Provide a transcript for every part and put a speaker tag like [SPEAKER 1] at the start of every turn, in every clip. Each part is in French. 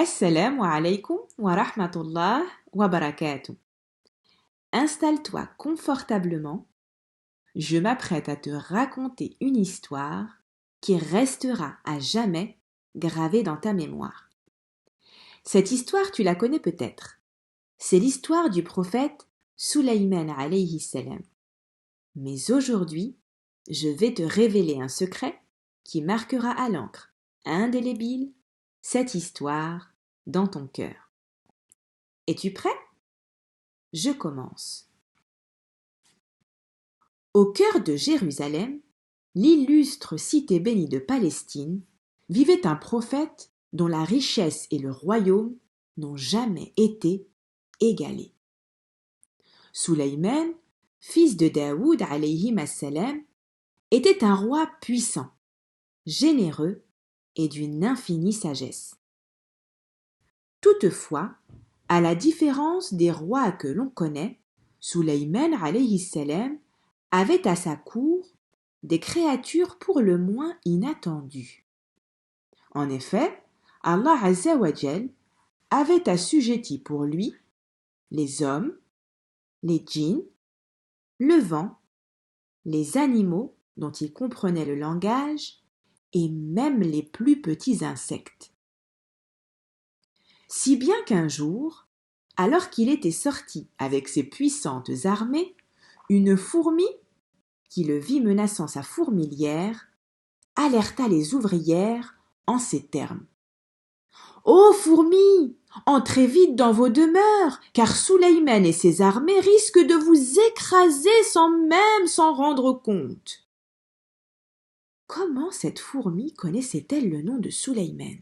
[SPEAKER 1] Assalamu alaikum wa rahmatullah wa barakatuh. Installe-toi confortablement. Je m'apprête à te raconter une histoire qui restera à jamais gravée dans ta mémoire. Cette histoire, tu la connais peut-être. C'est l'histoire du prophète Sulayman alayhi salam. Mais aujourd'hui, je vais te révéler un secret qui marquera à l'encre indélébile cette histoire dans ton cœur. Es-tu prêt? Je commence. Au cœur de Jérusalem, l'illustre cité bénie de Palestine, vivait un prophète dont la richesse et le royaume n'ont jamais été égalés. Sulayman, fils de Daoud alayhi salam, était un roi puissant, généreux et d'une infinie sagesse. Toutefois, à la différence des rois que l'on connaît, Sulayman alayhi salam avait à sa cour des créatures pour le moins inattendues. En effet, Allah Azza wa Jal avait assujetti pour lui les hommes, les djinns, le vent, les animaux dont il comprenait le langage et même les plus petits insectes. Si bien qu'un jour, alors qu'il était sorti avec ses puissantes armées, une fourmi, qui le vit menaçant sa fourmilière, alerta les ouvrières en ces termes. « Ô fourmis, entrez vite dans vos demeures, car Sulayman et ses armées risquent de vous écraser sans même s'en rendre compte. » Comment cette fourmi connaissait-elle le nom de Sulayman?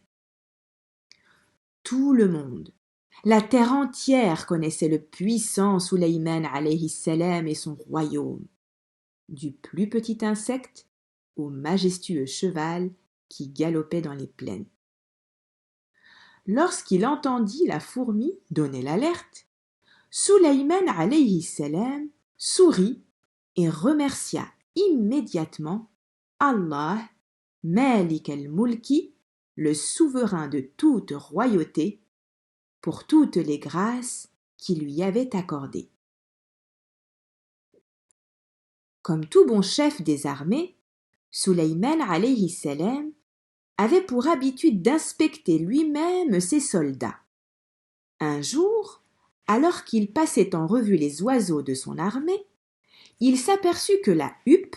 [SPEAKER 1] Tout le monde, la terre entière connaissait le puissant Sulayman alayhi salam et son royaume, du plus petit insecte au majestueux cheval qui galopait dans les plaines. Lorsqu'il entendit la fourmi donner l'alerte, Sulayman alayhi salam sourit et remercia immédiatement Allah, Malik al-Mulki, le souverain de toute royauté, pour toutes les grâces qu'il lui avait accordées. Comme tout bon chef des armées, Sulayman alayhi salam avait pour habitude d'inspecter lui-même ses soldats. Un jour, alors qu'il passait en revue les oiseaux de son armée, il s'aperçut que la huppe,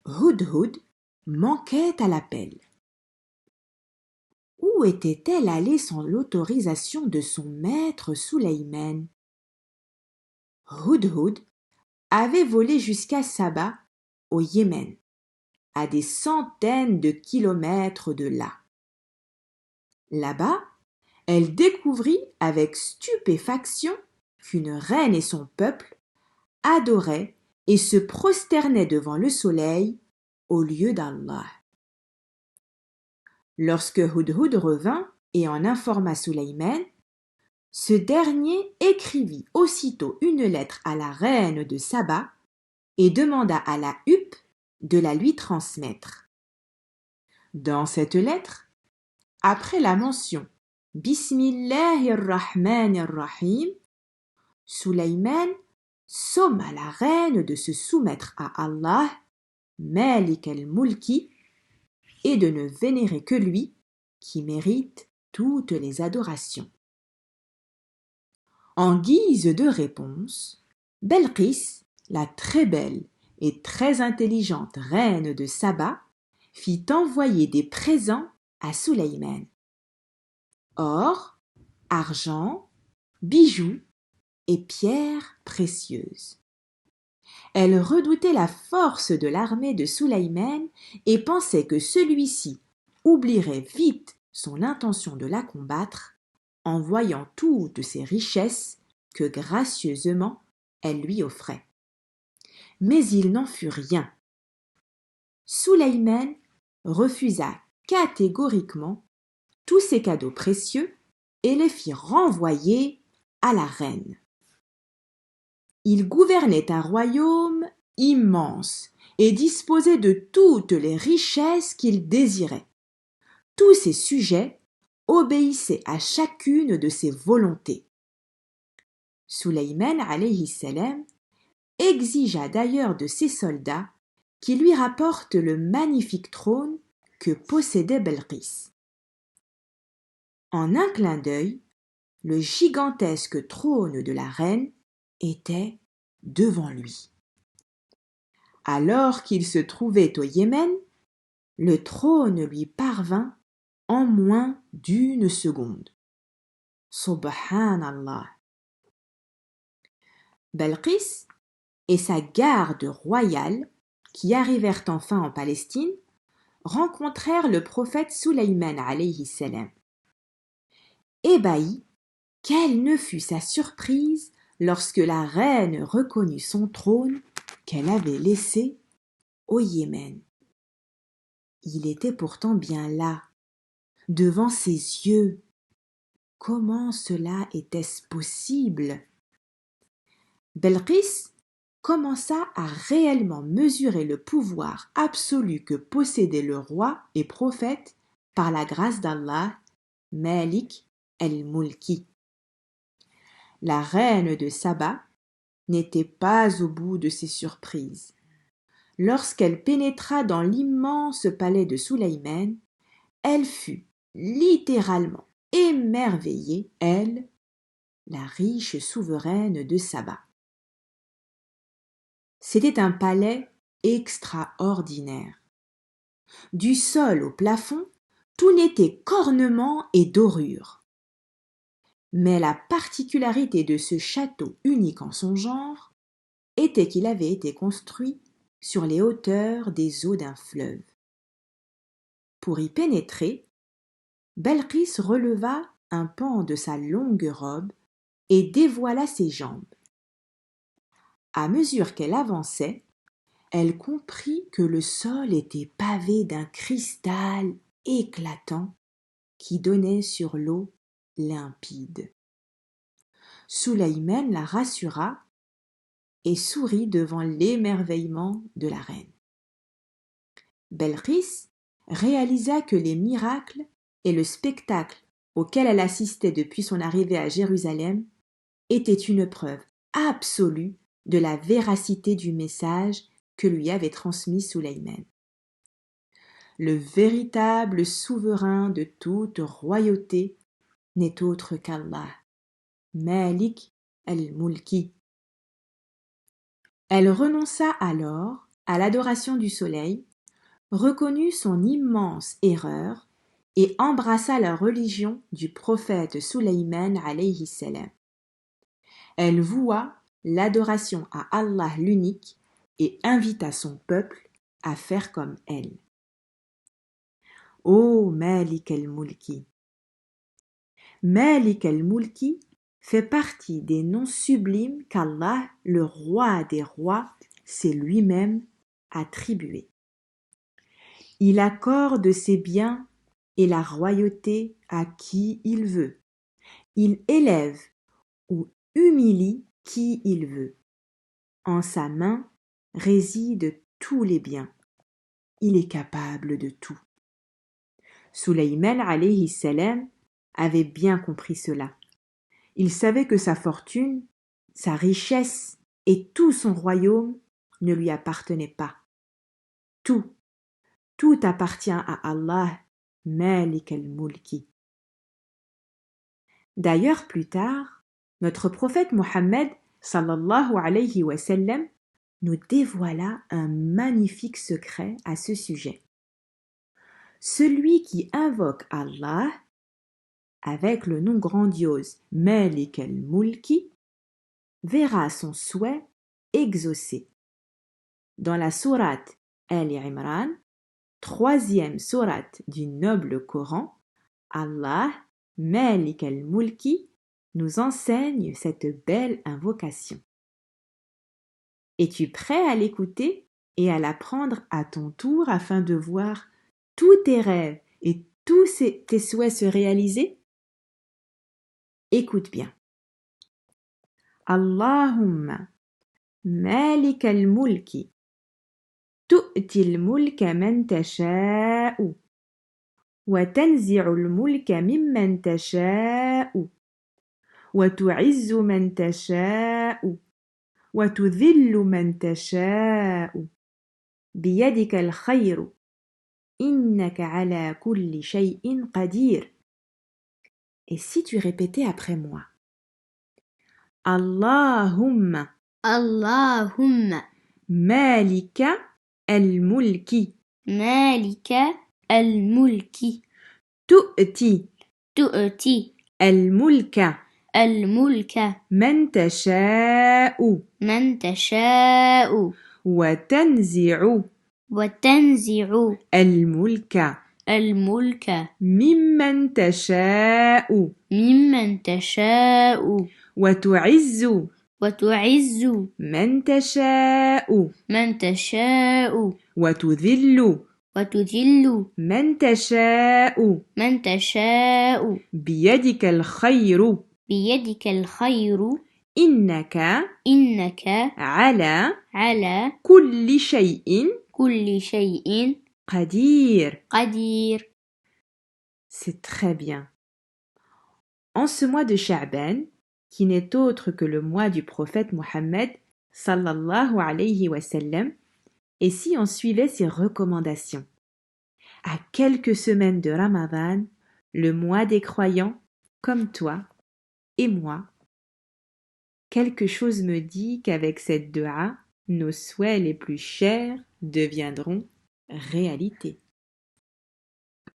[SPEAKER 1] Hudhud, manquait à l'appel. Où était-elle allée sans l'autorisation de son maître Sulayman? Hudhud avait volé jusqu'à Saba, au Yémen, à des centaines de kilomètres de là. Là-bas, elle découvrit avec stupéfaction qu'une reine et son peuple adoraient et se prosternaient devant le soleil au lieu d'Allah. Lorsque Hudhud revint et en informa Sulayman, ce dernier écrivit aussitôt une lettre à la reine de Saba et demanda à la huppe de la lui transmettre. Dans cette lettre, après la mention Bismillahir-Rahmanir-Rahim, Sulayman somma la reine de se soumettre à Allah, Malik al-Mulki, et de ne vénérer que lui, qui mérite toutes les adorations. En guise de réponse, Belqis, la très belle et très intelligente reine de Saba, fit envoyer des présents à Sulayman. Or, argent, bijoux et pierres précieuses. Elle redoutait la force de l'armée de Sulayman et pensait que celui-ci oublierait vite son intention de la combattre en voyant toutes ces richesses que gracieusement elle lui offrait. Mais il n'en fut rien. Sulayman refusa catégoriquement tous ces cadeaux précieux et les fit renvoyer à la reine. Il gouvernait un royaume immense et disposait de toutes les richesses qu'il désirait. Tous ses sujets obéissait à chacune de ses volontés. Sulayman alayhi salam exigea d'ailleurs de ses soldats qu'ils lui rapportent le magnifique trône que possédait Belqis. En un clin d'œil, le gigantesque trône de la reine était devant lui. Alors qu'il se trouvait au Yémen, le trône lui parvint en moins d'1 seconde. Subhanallah. Belqis et sa garde royale, qui arrivèrent enfin en Palestine, rencontrèrent le prophète Sulayman alayhi salam. Ébahi, quelle ne fut sa surprise lorsque la reine reconnut son trône qu'elle avait laissé au Yémen. Il était pourtant bien là, devant ses yeux. Comment cela était-ce possible? Belqis commença à réellement mesurer le pouvoir absolu que possédait le roi et prophète par la grâce d'Allah, Malik el-Mulki. La reine de Saba n'était pas au bout de ses surprises. Lorsqu'elle pénétra dans l'immense palais de Sulayman, elle fut littéralement émerveillée, elle, la riche souveraine de Saba. C'était un palais extraordinaire. Du sol au plafond, tout n'était qu'ornement et dorure. Mais la particularité de ce château unique en son genre était qu'il avait été construit sur les hauteurs des eaux d'un fleuve. Pour y pénétrer, Belqis releva un pan de sa longue robe et dévoila ses jambes. À mesure qu'elle avançait, elle comprit que le sol était pavé d'un cristal éclatant qui donnait sur l'eau limpide. Sulayman la rassura et sourit devant l'émerveillement de la reine. Belqis réalisa que les miracles et le spectacle auquel elle assistait depuis son arrivée à Jérusalem étaient une preuve absolue de la véracité du message que lui avait transmis Sulayman. Le véritable souverain de toute royauté n'est autre qu'Allah, Malik el-Mulki. Elle renonça alors à l'adoration du soleil, reconnut son immense erreur et embrassa la religion du prophète Sulayman alayhi salam. Elle voua l'adoration à Allah l'unique et invita son peuple à faire comme elle. Ô Malik el-Mulki! Malik el-Mulki fait partie des noms sublimes qu'Allah, le roi des rois, s'est lui-même attribués. Il accorde ses biens et la royauté à qui il veut. Il élève ou humilie qui il veut. En sa main résident tous les biens. Il est capable de tout. Sulayman alayhi salam avait bien compris cela. Il savait que sa fortune, sa richesse et tout son royaume ne lui appartenaient pas. Tout appartient à Allah, Malik el-Mulki. D'ailleurs, plus tard, notre prophète Mohammed sallallahu alayhi wa sallam nous dévoila un magnifique secret à ce sujet. Celui qui invoque Allah avec le nom grandiose Malik el-Mulki verra son souhait exaucé. Dans la sourate Al-Imran, 3e sourate du noble Coran, Allah, Malik el-Mulki, nous enseigne cette belle invocation. Es-tu prêt à l'écouter et à l'apprendre à ton tour afin de voir tous tes rêves et tous tes souhaits se réaliser? Écoute bien. Allahumma Malik al-Mulki tu'ti al-mulka man tasha'u وتنزع الملك ممن تشاء وتعز من تشاء وتذل من تشاء بيدك الخير إنك على كل شيء قدير. Et si tu répétais après moi? Allahumma
[SPEAKER 2] اللهم
[SPEAKER 1] مالك الملك
[SPEAKER 2] مالك الملك
[SPEAKER 1] تؤتي
[SPEAKER 2] تؤتي
[SPEAKER 1] الملك
[SPEAKER 2] الملك
[SPEAKER 1] من تشاء
[SPEAKER 2] من تشاء
[SPEAKER 1] وتنزع
[SPEAKER 2] وتنزع
[SPEAKER 1] الملك
[SPEAKER 2] الملك
[SPEAKER 1] ممن تشاء
[SPEAKER 2] ممن تشاء
[SPEAKER 1] وتعز
[SPEAKER 2] وتعز
[SPEAKER 1] من تشاء
[SPEAKER 2] من تشاء
[SPEAKER 1] وتذل
[SPEAKER 2] وتذل
[SPEAKER 1] من تشاء
[SPEAKER 2] من تشاء
[SPEAKER 1] بيدك الخير
[SPEAKER 2] بيدك الخير
[SPEAKER 1] إنك
[SPEAKER 2] إنك
[SPEAKER 1] على
[SPEAKER 2] على
[SPEAKER 1] كل شيء
[SPEAKER 2] كل شيء
[SPEAKER 1] قدير.
[SPEAKER 2] قدير.
[SPEAKER 1] C'est très bien. En ce mois de Sha'ban, qui n'est autre que le mois du prophète Mohammed sallallahu alayhi wa sallam, et si on suivait ses recommandations? À quelques semaines de Ramadan, le mois des croyants, comme toi et moi, quelque chose me dit qu'avec cette dua, nos souhaits les plus chers deviendront réalité.